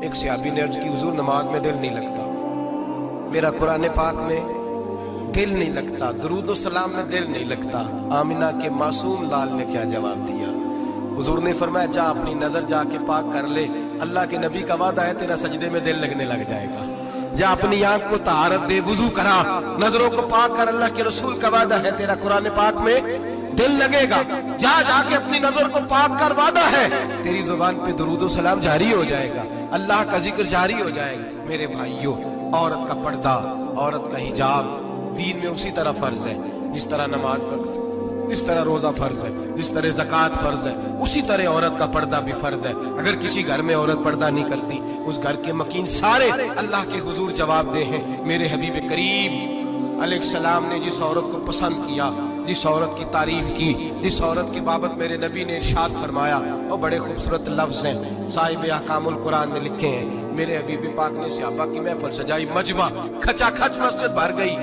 ایک صحابی نے عرض کی حضور نماز میں دل نہیں لگتا، میرا قرآن پاک میں دل نہیں لگتا، درود و سلام میں دل نہیں لگتا۔ آمنہ کے معصوم لال نے کیا جواب دیا؟ حضور نے فرمایا جا اپنی نظر جا کے پاک کر لے، اللہ کے نبی کا وعدہ ہے تیرا سجدے میں دل لگنے لگ جائے گا۔ جا اپنی آنکھ کو طہارت دے، وضو کرا، نظروں کو پاک کر، اللہ کے رسول کا وعدہ ہے تیرا قرآن پاک میں دل لگے گا۔ جا کے اپنی نظر کو پاک کر، وعدہ ہے تیری زبان پہ درود و سلام جاری ہو جائے گا، اللہ کا ذکر جاری ہو جائے گا۔ میرے بھائیوں، عورت کا پردہ، عورت کا حجاب دین میں اسی طرح فرض ہے جس طرح نماز فرض ہے، جس طرح روزہ فرض ہے، جس طرح زکوٰۃ فرض ہے، اسی طرح عورت کا پردہ بھی فرض ہے۔ اگر کسی گھر میں عورت پردہ نہیں کرتی، اس گھر کے مکین سارے اللہ کے حضور جواب دے ہیں۔ میرے حبیب کریم علیہ السلام نے جس عورت کو پسند کیا، جس عورت کی تعریف کی، جس عورت کی بابت میرے نبی نے ارشاد فرمایا، وہ بڑے خوبصورت لفظ ہیں، صاحب احکام القرآن میں لکھے ہیں۔ میرے حبیب پاک نے صحابہ کی محفل سجائی، مجمع کھچا کھچ مسجد بھر گئی۔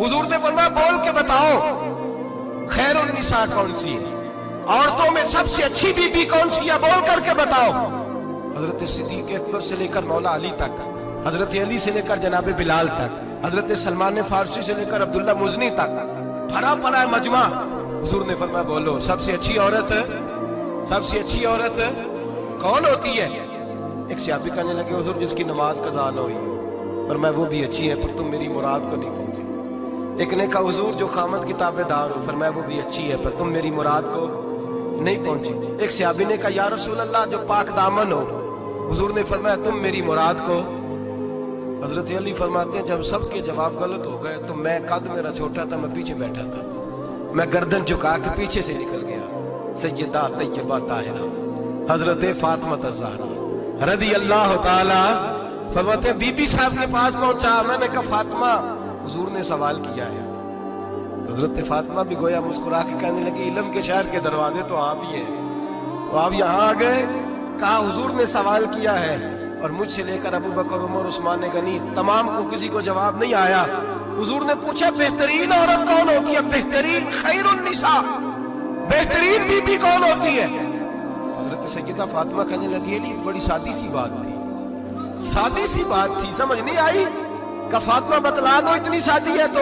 حضور نے فرمایا بول کے بتاؤ خیر النساء کون سی ہے، عورتوں میں سب سے اچھی بی بی کون سی ہے، بول کر کے بتاؤ۔ حضرت صدیق اکبر سے لے کر مولا علی تک، حضرت علی سے لے کر جناب بلال تک، حضرت سلمان فارسی سے لے کر عبداللہ مزنی تک بھرا پڑا ہے مجمع۔ حضور نے فرمایا بولو سب سے اچھی عورت، سب سے اچھی عورت کون ہوتی ہے؟ ایک صحابی کہنے لگے حضور جس کی نماز قضا نہ ہوئی ہو، فرمایا وہ بھی اچھی ہے پر تم میری مراد کو نہیں پہنچی۔ ایک نے کہا حضور جو خامد کی تابع دار ہو، فرمایا وہ بھی اچھی ہے پر تم میری مراد کو نہیں پہنچی۔ ایک صحابی نے کہا یا رسول اللہ جو پاک دامن ہو، حضور نے فرمایا تم میری مراد کو۔ حضرت علی فرماتے ہیں جب سب کے جواب غلط ہو گئے تو میں، قد میرا چھوٹا تھا، میں پیچھے بیٹھا تھا، میں گردن جھکا کے پیچھے سے نکل گیا۔ سیدہ طیبہ طاہرہ حضرت فاطمہ الزہرا رضی اللہ تعالی فرماتے ہیں بی بی صاحب کے پاس پہنچا، میں نے کہا فاطمہ حضور نے سوال کیا ہے۔ حضرت فاطمہ بھی گویا مسکرا کے کہنے لگی علم کے شہر کے دروازے تو آپ ہی ہیں، تو آپ یہاں آ گئے۔ کہا حضور نے سوال کیا ہے اور مجھ سے لے کر ابو بکر، عمر، عثمان غنی تمام کو کسی کو جواب نہیں آیا۔ حضور نے پوچھا بہترین عورت کون ہوتی ہے، بہترین خیر النساء، بہترین بی بی کون ہوتی ہے؟ حضرت سیدہ فاطمہ کہنے لگی علی بڑی سادی سی بات تھی، سادی سی بات تھی، سمجھ نہیں آئی؟ کہ فاطمہ بتلا دو اتنی سادی ہے تو۔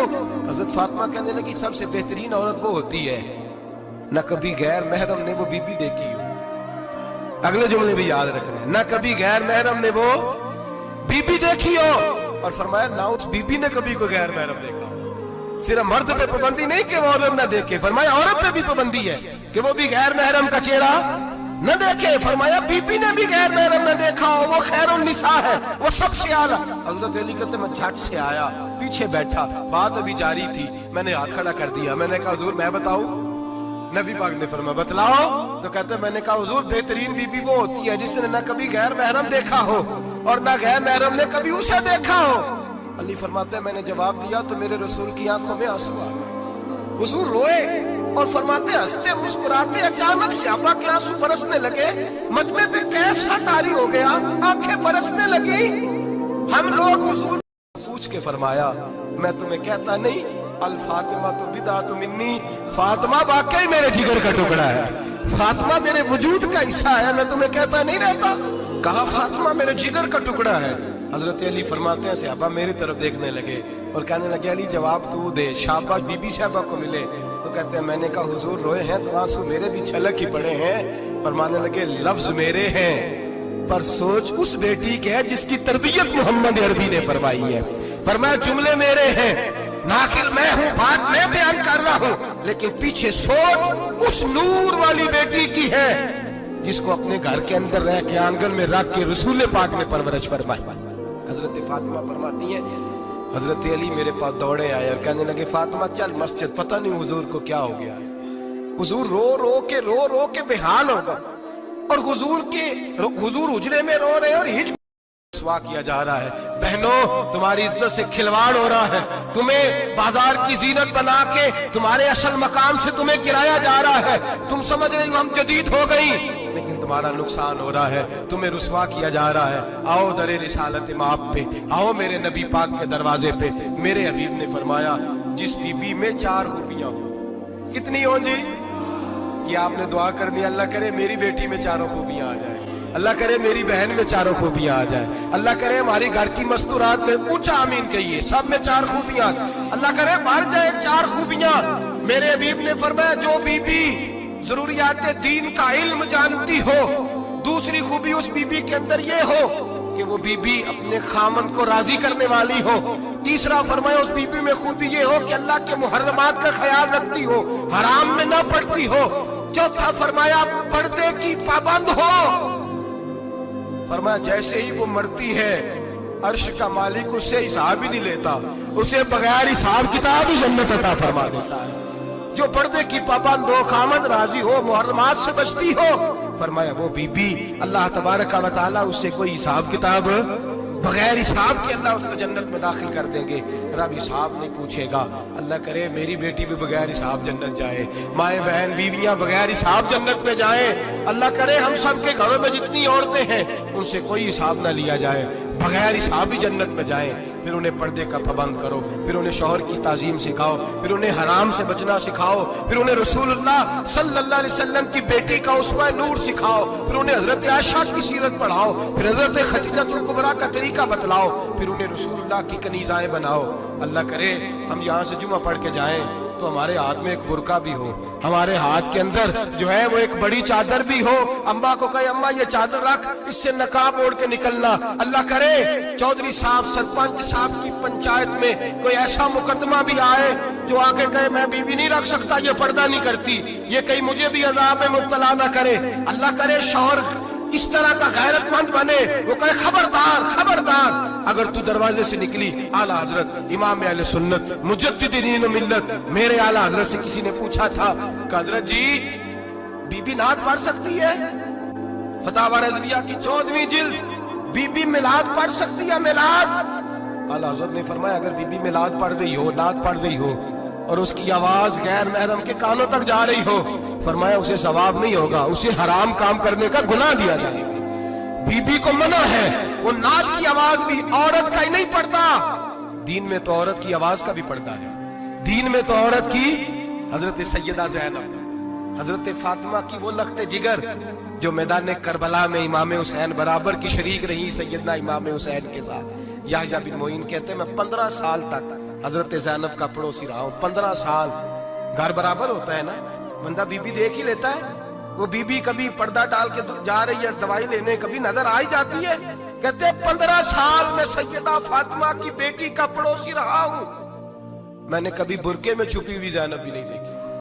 حضرت فاطمہ کہنے لگی سب سے بہترین عورت وہ ہوتی ہے نہ کبھی غیر محرم نے وہ بی بی دیکھی ہو۔ اگلے جملے بھی یاد رکھنے، نہ کبھی غیر محرم نے وہ بی بی دیکھی ہو، اور فرمایا نہ اس بی بی نے کبھی کوئی غیر محرم دیکھا ہو۔ صرف مرد پہ پابندی نہیں کہ وہ عورت نہ دیکھے، فرمایا عورت پہ بھی پابندی ہے کہ وہ بھی غیر محرم کا چہرہ نہ دیکھے۔ فرمایا بی بی نے بھی غیر محرم نہ دیکھا ہو، وہ خیر النساء ہے، وہ سب سے اعلیٰ۔ حضرت علی کہتے میں جھٹ سے آیا، پیچھے بیٹھا، بات ابھی جاری تھی، میں نے ہاتھ کھڑا کر دیا، میں نے کہا حضور میں بتاؤں؟ نبی پاک نے فرمایا بتلاؤ۔ تو کہتے میں نے کہا حضور بہترین بی بی وہ ہوتی ہے جس نے نہ کبھی غیر محرم دیکھا ہو اور نہ غیر محرم نے کبھی اسے دیکھا ہو۔ علی فرماتے ہیں میں نے جواب دیا تو میرے رسول کی آنکھوں میں آنسو آ گئے، حضور روئے اور فرماتے ہنستے مسکراتے اچانک صحابہ کے آنسو برسنے لگے، مجمع پہ کیف سا طاری ہو گیا، آنکھیں برسنے لگی۔ ہم لوگ حضور پوچھ کے فرمایا میں تمہیں کہتا نہیں الفاطمہ تو بدعۃ منی، فاطمہ واقعی میرے جگر کا ٹکڑا ہے، فاطمہ میرے وجود کا حصہ ہے، میں تمہیں کہتا نہیں رہتا؟ کہا فاطمہ میرے جگر کا ٹکڑا ہے۔ حضرت علی فرماتے ہیں صحابہ میری طرف دیکھنے لگے اور کہنے لگے علی جواب تو دے، شاباش بی بی صاحبہ کو ملے۔ تو کہتے ہیں میں نے کہا حضور روئے ہیں تو آنسو میرے بھی چھلک ہی پڑے ہیں۔ فرمانے لگے لفظ میرے ہیں پر سوچ اس بیٹی کے ہے جس کی تربیت محمد عربی نے فرمائی ہے۔ فرمایا جملے میرے ہیں، ناقل میں ہوں، بات میں بیان کر رہا ہوں، لیکن پیچھے سوچ اس نور والی بیٹی کی ہے جس کو اپنے گھر کے اندر رہ کے آنگن میں رکھ کے رسول پاک نے پرورش فرمائی۔ حضرت فاطمہ فرماتی ہیں حضرت علی میرے پاس دوڑے آئے اور کہنے لگے فاطمہ چل مسجد، پتہ نہیں حضور کو کیا ہو گیا۔ حضور رو رو کے بحال ہو گئے اور حضور حجرے میں رو رہے اور ہج سوا کیا جا رہا ہے۔ بہنوں تمہاری عزت سے کھلواڑ ہو رہا ہے، تمہیں بازار کی زینت بنا کے تمہارے اصل مقام سے تمہیں گرایا جا رہا ہے، تم سمجھ رہے ہو ہم جدید ہو گئی، لیکن تمہارا نقصان ہو رہا ہے، تمہیں رسوا کیا جا رہا ہے۔ آؤ در رسالت مآب پہ، آؤ میرے نبی پاک کے دروازے پہ۔ میرے حبیب نے فرمایا جس بی بی میں 4 خوبیاں ہوں، کتنی ہوں جی؟ یہ آپ نے دعا کر دی اللہ کرے میری بیٹی میں 4 خوبیاں آ جائیں۔ اللہ کرے میری بہن میں چاروں خوبیاں آ جائیں. اللہ کرے ہماری گھر کی مستورات میں اونچا آمین کہیے, سب میں 4 خوبیاں. اللہ کرے بھر جائے 4 خوبیاں. میرے حبیب نے فرمایا جو بی بی ضروریات دین کا علم جانتی ہو, دوسری خوبی اس بی بی کے اندر یہ ہو کہ وہ بی بی اپنے خامن کو راضی کرنے والی ہو. تیسرا فرمایا اس بی بی میں خوبی یہ ہو کہ اللہ کے محرمات کا خیال رکھتی ہو, حرام میں نہ پڑتی ہو. چوتھا فرمایا پردے کی پابند ہو. فرمایا جیسے ہی وہ مرتی ہے عرش کا مالک اس سے حساب ہی نہیں لیتا, اسے بغیر حساب کتاب ہی جنت عطا فرما دیتا ہے. جو پردے کی پابند ہو, خامد راضی ہو, محرمات سے بچتی ہو, فرمایا وہ بی بی اللہ تبارک و تعالیٰ اس سے کوئی حساب کتاب بغیر حساب کے اللہ اس کو جنت میں داخل کر دیں گے. رب حساب نہیں پوچھے گا. اللہ کرے میری بیٹی بھی بغیر حساب جنت جائے, مائیں بہن بیویاں بغیر حساب جنت میں جائیں. اللہ کرے ہم سب کے گھروں میں جتنی عورتیں ہیں ان سے کوئی حساب نہ لیا جائے, بغیر حساب ہی جنت میں جائیں. پھر انہیں پردے کا پابند کرو, پھر انہیں شوہر کی تعظیم سکھاؤ, پھر انہیں حرام سے بچنا سکھاؤ, پھر انہیں رسول اللہ صلی اللہ علیہ وسلم کی بیٹی کا اسوہ نور سکھاؤ, پھر انہیں حضرت عائشہ کی سیرت پڑھاؤ, پھر حضرت خدیجہ الکبریٰ کا طریقہ بتلاؤ, پھر انہیں رسول اللہ کی کنیزائیں بناؤ. اللہ کرے ہم یہاں سے جمعہ پڑھ کے جائیں تو ہمارے ہاتھ میں ایک برقع بھی ہو, ہمارے ہاتھ کے اندر جو ہے وہ ایک بڑی چادر بھی ہو. اماں کو کہے اماں یہ چادر رکھ, اس سے نقاب اوڑھ کے نکلنا. اللہ کرے چودھری صاحب سرپنچ صاحب کی پنچایت میں کوئی ایسا مقدمہ بھی آئے جو آگے کہے میں بیوی نہیں رکھ سکتا, یہ پردہ نہیں کرتی, یہ کہیں مجھے بھی عذاب میں مبتلا نہ کرے. اللہ کرے شوہر اس طرح کا غیرت مند بنے, وہ کہے خبردار خبردار, اگر تو دروازے سے نکلی اعلیٰ حضرت امام اہل سنت مجدد دین و ملت میرے اعلیٰ حضرت سے کسی نے پوچھا تھا کہ حضرت جی بی بی نعت پڑھ سکتی ہے؟ فتاوی رضویہ کی 14ویں جلد, بی بی میلاد پڑھ سکتی ہے؟ میلاد. اعلیٰ حضرت نے فرمایا اگر بی بی میلاد پڑھ رہی ہو, نعت پڑھ رہی ہو اور اس کی آواز غیر محرم کے کانوں تک جا رہی ہو, فرمایا اسے ثواب نہیں ہوگا, اسے حرام کام کرنے کا گناہ دیا جائے گا. بی بی کو منع ہے, وہ نعت کی آواز بھی عورت کا ہی نہیں پڑتا, دین میں تو عورت کی آواز کا بھی پڑتا ہے. دین میں تو عورت کی حضرت سیدہ زینب, حضرت فاطمہ کی وہ لخت جگر جو میدان کربلا میں امام حسین برابر کی شریک رہی سیدنا امام حسین کے ساتھ. یحییٰ بن معین کہتے ہیں میں 15 سال تک حضرت زینب کا پڑوسی رہا ہوں. 15 سال. گھر برابر ہوتا ہے نا, بندہ بی بی دیکھ ہی لیتا ہے. وہ بی بی کبھی پردہ ڈال کے جا رہی ہے دوائی لینے, کبھی نظر آ ہی جاتی ہے. کہتے ہیں 15 سال میں سیدہ فاطمہ کی بیٹی کا پڑوسی رہا ہوں, میں نے کبھی برقعے میں چھپی ہوئی زینب بھی نہیں دیکھی.